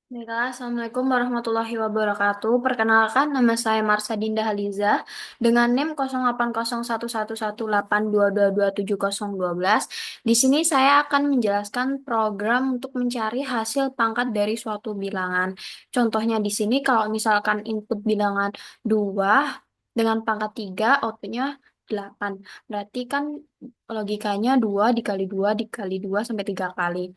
Baiklah, Assalamualaikum warahmatullahi wabarakatuh. Perkenalkan, nama saya Marsa Dinda Haliza dengan NIM 0801118822270012. Di sini saya akan menjelaskan program untuk mencari hasil pangkat dari suatu bilangan. Contohnya di sini kalau misalkan input bilangan 2 dengan pangkat 3, outputnya 8. Berarti kan logikanya 2 dikali 2 dikali 2 sampai 3 kali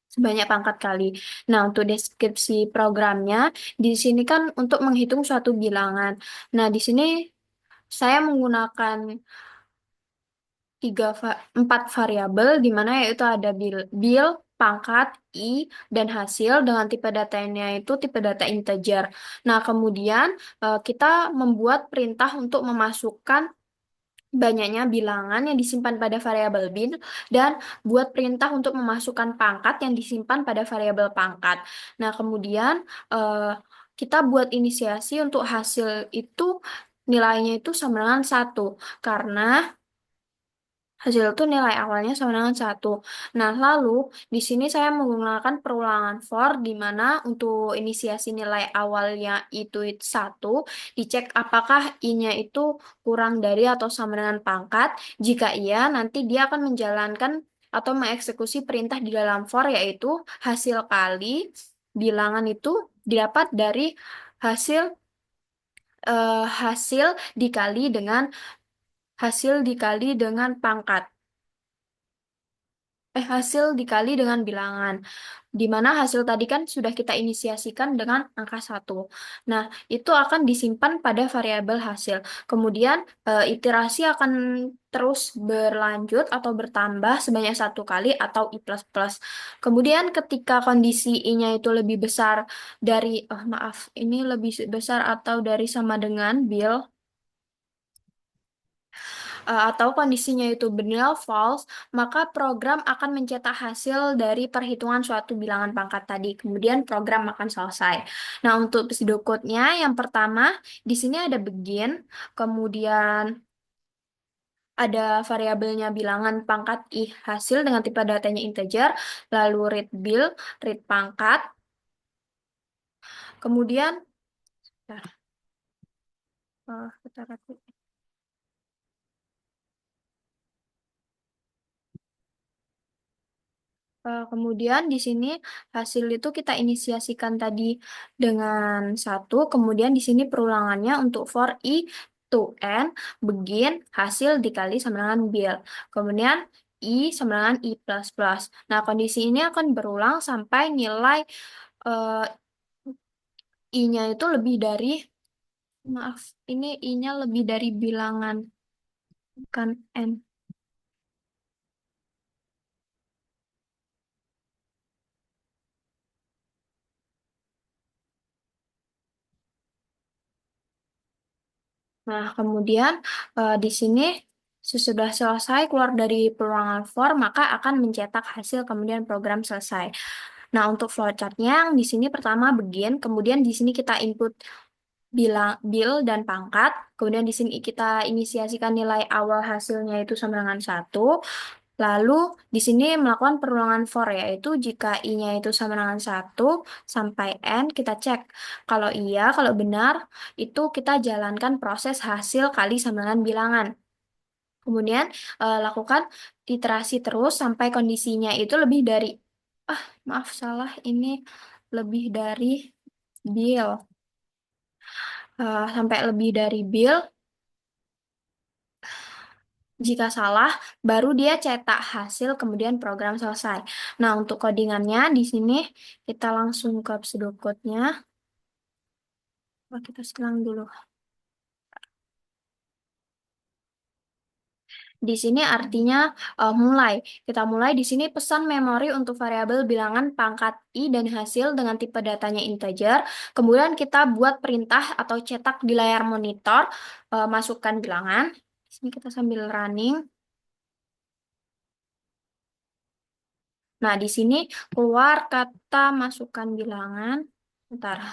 sebanyak pangkat kali. Nah, untuk deskripsi programnya, di sini kan untuk menghitung suatu bilangan. Nah, di sini saya menggunakan 4 variabel, di mana yaitu ada bil, pangkat, i, dan hasil dengan tipe datanya itu tipe data integer. Nah, kemudian kita membuat perintah untuk memasukkan banyaknya bilangan yang disimpan pada variabel bin dan buat perintah untuk memasukkan pangkat yang disimpan pada variabel pangkat. Nah, kemudian eh, kita buat inisiasi untuk hasil itu nilainya itu sama dengan 1 karena hasil itu nilai awalnya sama dengan 1. Nah, lalu di sini saya menggunakan perulangan for di mana untuk inisiasi nilai awalnya itu 1, dicek apakah i-nya itu kurang dari atau sama dengan pangkat. Jika iya, nanti dia akan menjalankan atau mengeksekusi perintah di dalam for yaitu hasil kali bilangan itu didapat dari hasil hasil dikali dengan pangkat. Hasil dikali dengan bilangan, di mana hasil tadi kan sudah kita inisiasikan dengan angka 1. Nah, itu akan disimpan pada variabel hasil. Kemudian, iterasi akan terus berlanjut atau bertambah sebanyak 1 kali atau i plus plus. Kemudian, ketika kondisi i-nya itu lebih besar dari, maaf, ini lebih besar atau dari sama dengan bil, atau kondisinya itu benar false, maka program akan mencetak hasil dari perhitungan suatu bilangan pangkat tadi. Kemudian program akan selesai. Nah, untuk pseudocode-nya yang pertama di sini ada begin, kemudian ada variabelnya bilangan pangkat i hasil dengan tipe datanya integer, lalu read bil, read pangkat, kemudian bentar, kemudian di sini hasil itu kita inisiasikan tadi dengan 1, kemudian di sini perulangannya untuk for i to n, begin, hasil dikali sama dengan bil. Kemudian i sama dengan i plus plus. Nah, kondisi ini akan berulang sampai nilai eh, i-nya itu lebih dari, maaf, ini i-nya lebih dari bilangan, bukan n. Nah, kemudian di sini sesudah selesai keluar dari peluangan for, maka akan mencetak hasil, kemudian program selesai. Nah, untuk flowchartnya yang di sini pertama begin, kemudian di sini kita input bil dan pangkat, kemudian di sini kita inisiasikan nilai awal hasilnya itu sama dengan 1, lalu di sini melakukan perulangan for, yaitu jika i-nya itu sama dengan 1 sampai n, kita cek. Kalau iya, kalau benar, itu kita jalankan proses hasil kali sama dengan bilangan. Kemudian lakukan iterasi terus sampai kondisinya itu lebih dari, maaf salah, ini lebih dari bil. Sampai lebih dari bil. Jika salah, baru dia cetak hasil, kemudian program selesai. Nah, untuk codingannya di sini kita langsung ke pseudocode-nya. Kita silang dulu. Di sini artinya mulai. Kita mulai di sini pesan memori untuk variabel bilangan pangkat i dan hasil dengan tipe datanya integer. Kemudian kita buat perintah atau cetak di layar monitor, masukkan bilangan. Di sini kita sambil running. Nah, di sini keluar kata masukkan bilangan. Bentar.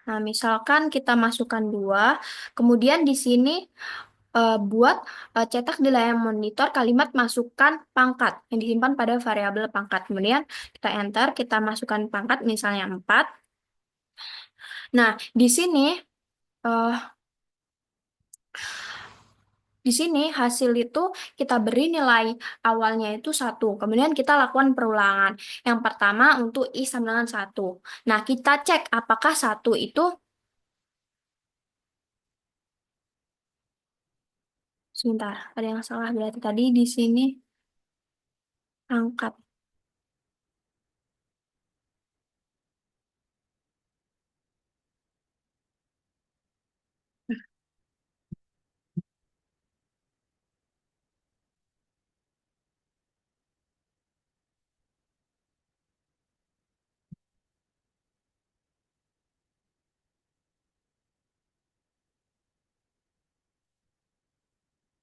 Nah, misalkan kita masukkan 2, kemudian di sini buat cetak di layar monitor kalimat masukkan pangkat yang disimpan pada variabel pangkat. Kemudian kita enter, kita masukkan pangkat misalnya 4. Nah, eh, di sini hasil itu kita beri nilai awalnya itu 1. Kemudian kita lakukan perulangan. Yang pertama untuk I sama dengan 1. Nah, kita cek apakah 1 itu, sebentar, ada yang salah berarti tadi di sini angkat.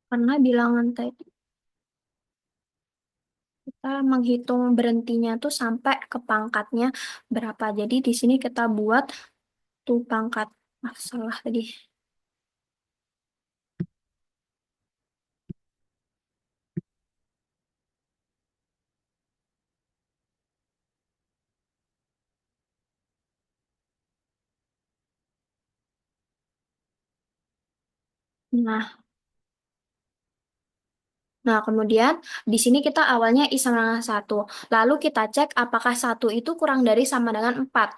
Karena bilangan tadi kita menghitung berhentinya tuh sampai ke pangkatnya berapa. Jadi di sini kita buat tuh pangkat. Ah, salah tadi. Nah, Nah, kemudian di sini kita awalnya I sama dengan 1. Lalu kita cek apakah 1 itu kurang dari sama dengan 4.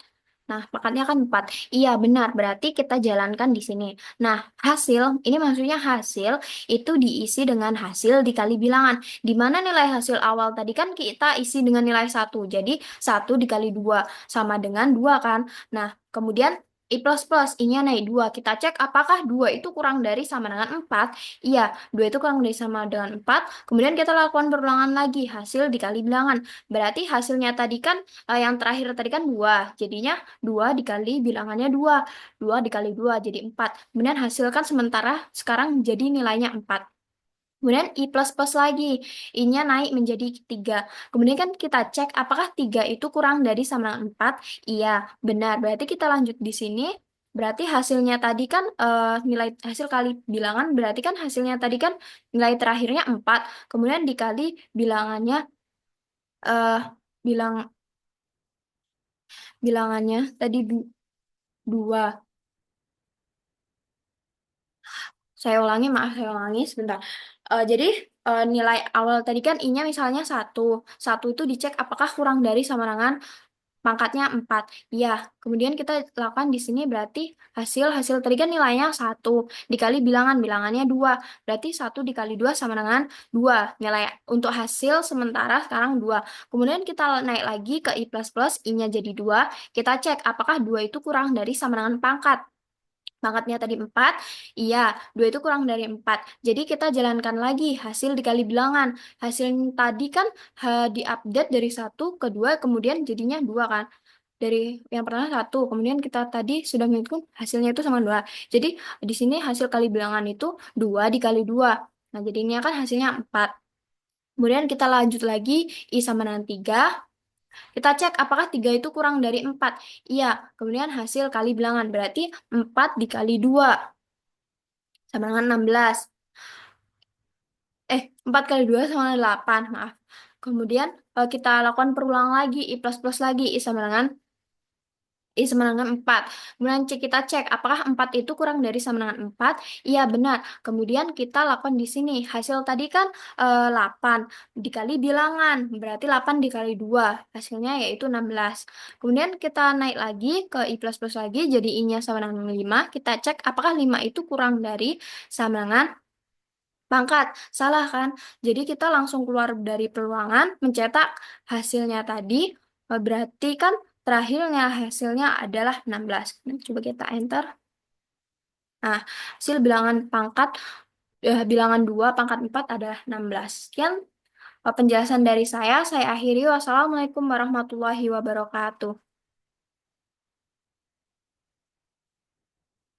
Nah, makanya kan 4. Iya, benar. Berarti kita jalankan di sini. Nah, hasil, ini maksudnya hasil itu diisi dengan hasil dikali bilangan. Di mana nilai hasil awal tadi kan kita isi dengan nilai 1. Jadi, 1 dikali 2 sama dengan 2 kan. Nah, kemudian I plus plus, I-nya naik 2. Kita cek apakah 2 itu kurang dari sama dengan 4. Iya, 2 itu kurang dari sama dengan 4. Kemudian kita lakukan perulangan lagi, hasil dikali bilangan. Berarti hasilnya tadi kan, yang terakhir tadi kan 2. Jadinya 2 dikali bilangannya 2. 2 dikali 2 jadi 4. Kemudian hasil kan sementara sekarang jadi nilainya 4. Kemudian I plus plus lagi. I-nya naik menjadi 3. Kemudian kan kita cek apakah 3 itu kurang dari sama dengan 4. Iya, benar. Berarti kita lanjut di sini. Berarti hasilnya tadi kan, nilai hasil kali bilangan, berarti kan hasilnya tadi kan nilai terakhirnya 4. Kemudian dikali bilangannya, eh bilang bilangannya tadi 2. Saya ulangi, maaf, saya ulangi sebentar. Jadi nilai awal tadi kan I-nya misalnya 1. 1 itu dicek apakah kurang dari sama dengan pangkatnya 4. Ya, kemudian kita lakukan di sini berarti hasil tadi kan nilainya 1 dikali bilangan, bilangannya 2. Berarti 1 dikali 2 sama dengan 2. Nilai untuk hasil sementara sekarang 2. Kemudian kita naik lagi ke I plus plus, I-nya jadi 2. Kita cek apakah 2 itu kurang dari sama dengan pangkat. Pangkatnya tadi 4, iya, 2 itu kurang dari 4. Jadi kita jalankan lagi hasil dikali bilangan. Hasil tadi kan diupdate dari 1 ke 2, kemudian jadinya 2 kan. Dari yang pertama 1, kemudian kita tadi sudah menghitung hasilnya itu sama 2. Jadi di sini hasil kali bilangan itu 2 dikali 2. Nah, jadinya kan hasilnya 4. Kemudian kita lanjut lagi, I sama dengan 3. Kita cek apakah 3 itu kurang dari 4. Iya, kemudian hasil kali bilangan berarti 4 dikali 2 sama dengan 16. 4 kali 2 sama dengan 8, maaf. Kemudian kita lakukan perulang lagi, I plus plus lagi, I sama dengan 4. Kemudian kita cek apakah 4 itu kurang dari sama dengan 4. Iya, benar. Kemudian kita lakukan di sini. Hasil tadi kan 8 dikali bilangan. Berarti 8 dikali 2. Hasilnya yaitu 16. Kemudian kita naik lagi ke I plus plus lagi. Jadi I-nya sama dengan 5. Kita cek apakah 5 itu kurang dari sama dengan pangkat. Salah kan? Jadi kita langsung keluar dari peluangan, mencetak hasilnya tadi. Berarti kan terakhirnya hasilnya adalah 16. Nah, coba kita enter. Nah, hasil bilangan pangkat, bilangan 2 pangkat 4 adalah 16. Sekian penjelasan dari saya. Saya akhiri. Wassalamualaikum warahmatullahi wabarakatuh.